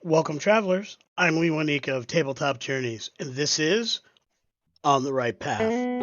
Welcome, travelers. I'm Lee Wanika of Tabletop Journeys, and this is On the Right Path.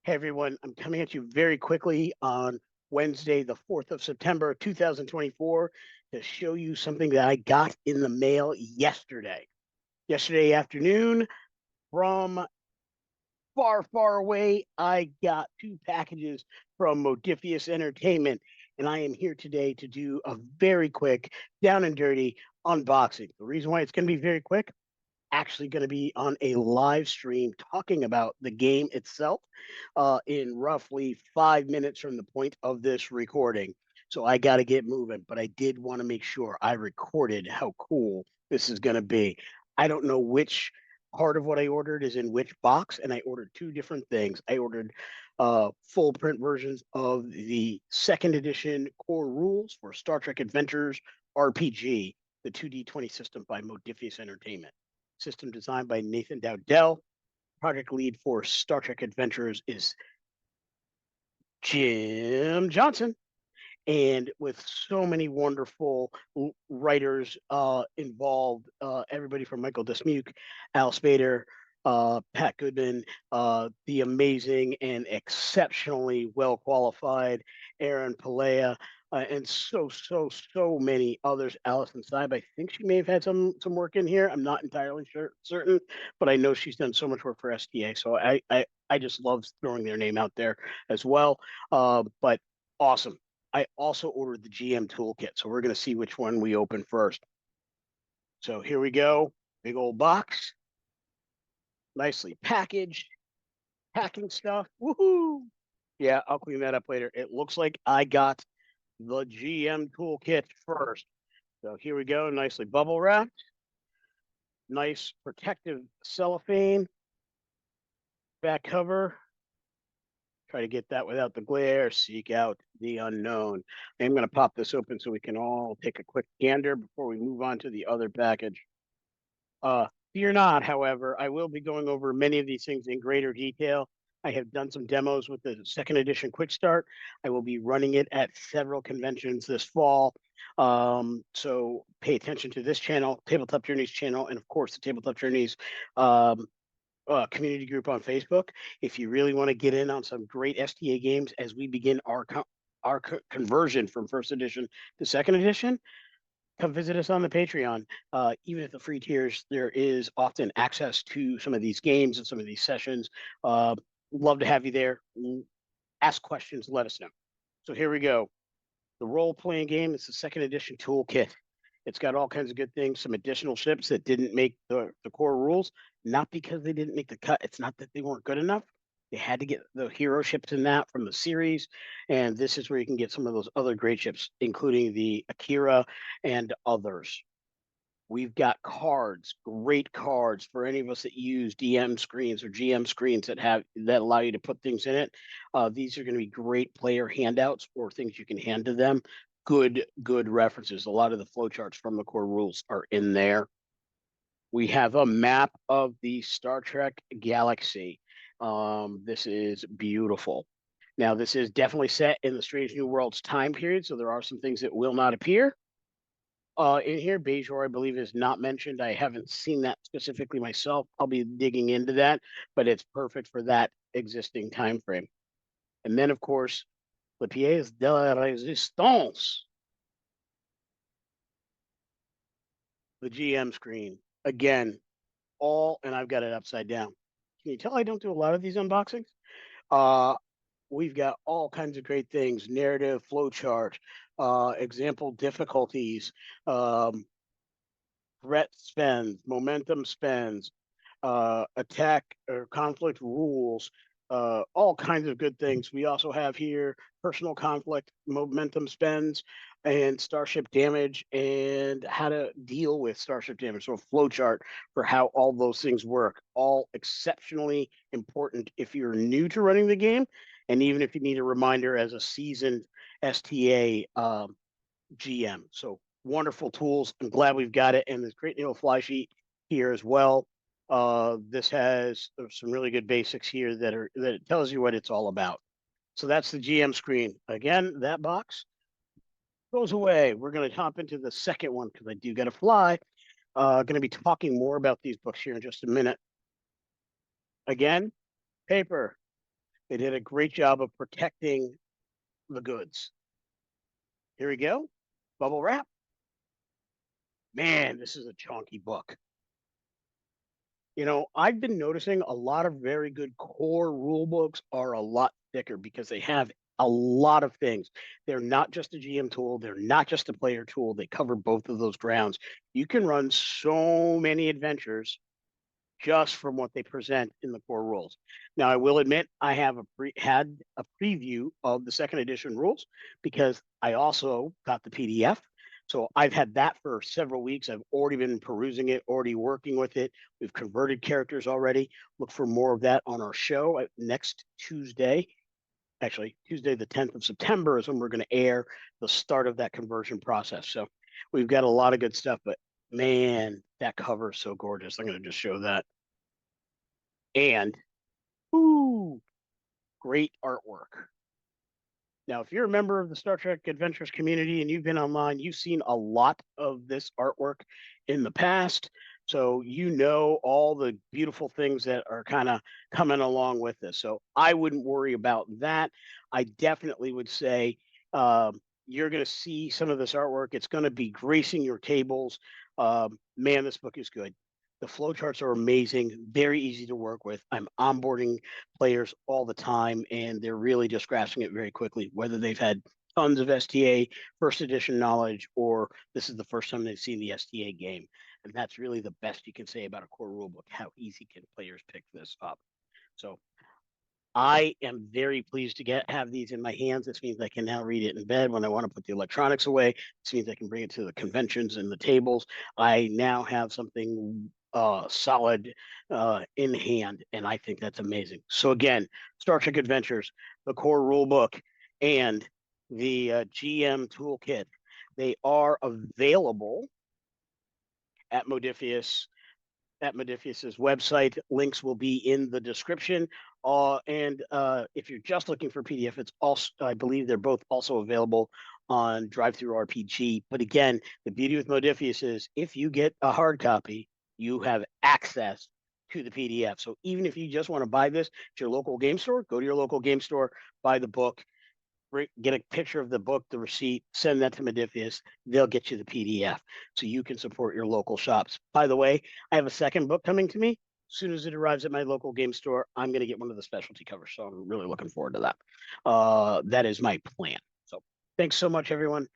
Hey, everyone. I'm coming at you very quickly on Wednesday, the 4th of September, 2024, to show you something that I got in the mail yesterday. Yesterday afternoon, from far, far away, I got two packages from Modiphius Entertainment, and I am here today to do a very quick, down and dirty unboxing. The reason why it's going to be very quick, actually going to be on a live stream talking about the game itself in roughly 5 minutes from the point of this recording. So I got to get moving, but I did want to make sure I recorded how cool this is going to be. I don't know which part of what I ordered is in which box, and I ordered two different things. I ordered full print versions of the second edition core rules for Star Trek Adventures RPG, the 2D20 system by Modiphius Entertainment. System designed by Nathan Dowdell. Project lead for Star Trek Adventures is Jim Johnson. And with so many wonderful writers involved, everybody from Michael Desmuke, Al Spader, Pat Goodman, the amazing and exceptionally well qualified Aaron Palea, and so many others. Allison Seib, I think she may have had some work in here. I'm not entirely certain, but I know she's done so much work for STA. So I just love throwing their name out there as well. But awesome. I also ordered the GM Toolkit, so we're going to see which one we open first. So here we go. Big old box. Nicely packaged. Packing stuff. Woohoo! Yeah, I'll clean that up later. It looks like I got the GM Toolkit first. So here we go. Nicely bubble wrapped. Nice protective cellophane. Back cover. Try to get that without the glare. Seek out the unknown. I'm going to pop this open so we can all take a quick gander before we move on to the other package. Fear not, however, I will be going over many of these things in greater detail. I have done some demos with the second edition Quickstart. I will be running it at several conventions this fall. So pay attention to this channel, Tabletop Journeys channel, and of course the Tabletop Journeys community group on Facebook. If you really want to get in on some great STA games as we begin our conversion from first edition to second edition, come visit us on the Patreon. Even at the free tiers, there is often access to some of these games and some of these sessions. Love to have you there. Ask questions, let us know. So here we go. The role-playing game is the second edition toolkit. It's got all kinds of good things, some additional ships that didn't make the core rules, not because they didn't make the cut. It's not that they weren't good enough. They had to get the hero ships in that from the series. And this is where you can get some of those other great ships, including the Akira and others. We've got cards, great cards for any of us that use DM screens or GM screens that allow you to put things in it. These are going to be great player handouts or things you can hand to them. Good references. A lot of the flowcharts from the core rules are in there. We have a map of the Star Trek galaxy. This is beautiful. Now, this is definitely set in the Strange New Worlds time period, so there are some things that will not appear. In here, Bajor, I believe, is not mentioned. I haven't seen that specifically myself. I'll be digging into that, but it's perfect for that existing time frame. And then, of course, the pièce de la résistance, the GM screen. Again, and I've got it upside down. Can you tell I don't do a lot of these unboxings? We've got all kinds of great things: narrative, flowchart, example difficulties, threat spends, momentum spends, attack or conflict rules, all kinds of good things. We also have here personal conflict, momentum spends, and starship damage, and how to deal with starship damage. So a flow chart for how all those things work. All exceptionally important if you're new to running the game, and even if you need a reminder as a seasoned STA GM. So wonderful tools. I'm glad we've got it, and this great little fly sheet here as well. This has some really good basics here that it tells you what it's all about. So that's the GM screen. Again, that box goes away. We're going to hop into the second one because I do got to fly. Going to be talking more about these books here in just a minute. Again, paper. They did a great job of protecting the goods. Here we go. Bubble wrap. Man, this is a chunky book. You know, I've been noticing a lot of very good core rule books are a lot thicker because they have a lot of things. They're not just a GM tool, they're not just a player tool. They cover both of those grounds. You can run so many adventures just from what they present in the core rules. Now, I will admit I have had a preview of the second edition rules because I also got the PDF. So I've had that for several weeks. I've already been perusing it, already working with it. We've converted characters already. Look for more of that on our show next Tuesday. Actually, Tuesday, the 10th of September is when we're going to air the start of that conversion process. So we've got a lot of good stuff, but man, that cover is so gorgeous. I'm going to just show that. And, ooh, great artwork. Now, if you're a member of the Star Trek Adventures community and you've been online, you've seen a lot of this artwork in the past. So you know all the beautiful things that are kind of coming along with this. So I wouldn't worry about that. I definitely would say you're going to see some of this artwork. It's going to be gracing your tables. Man, this book is good. The flowcharts are amazing, very easy to work with. I'm onboarding players all the time, and they're really just grasping it very quickly, whether they've had tons of STA first edition knowledge or this is the first time they've seen the STA game. And that's really the best you can say about a core rulebook. How easy can players pick this up? So I am very pleased to have these in my hands. This means I can now read it in bed when I want to put the electronics away. This means I can bring it to the conventions and the tables. I now have something solid in hand, and I think that's amazing. So again, Star Trek Adventures, the core rule book, and the GM toolkit, they are available at Modiphius's website. Links will be in the description. And if you're just looking for PDF, it's also, I believe they're both also available on DriveThruRPG. But again, the beauty with Modiphius is if you get a hard copy, you have access to the PDF. So even if you just want to buy this at your local game store, go to your local game store, buy the book, get a picture of the book, the receipt, send that to Modiphius. They'll get you the PDF so you can support your local shops. By the way, I have a second book coming to me. As soon as it arrives at my local game store, I'm going to get one of the specialty covers. So I'm really looking forward to that. That is my plan. So thanks so much, everyone.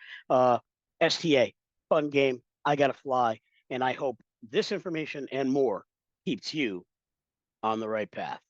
STA, fun game. I got to fly. And I hope this information and more keeps you on the right path.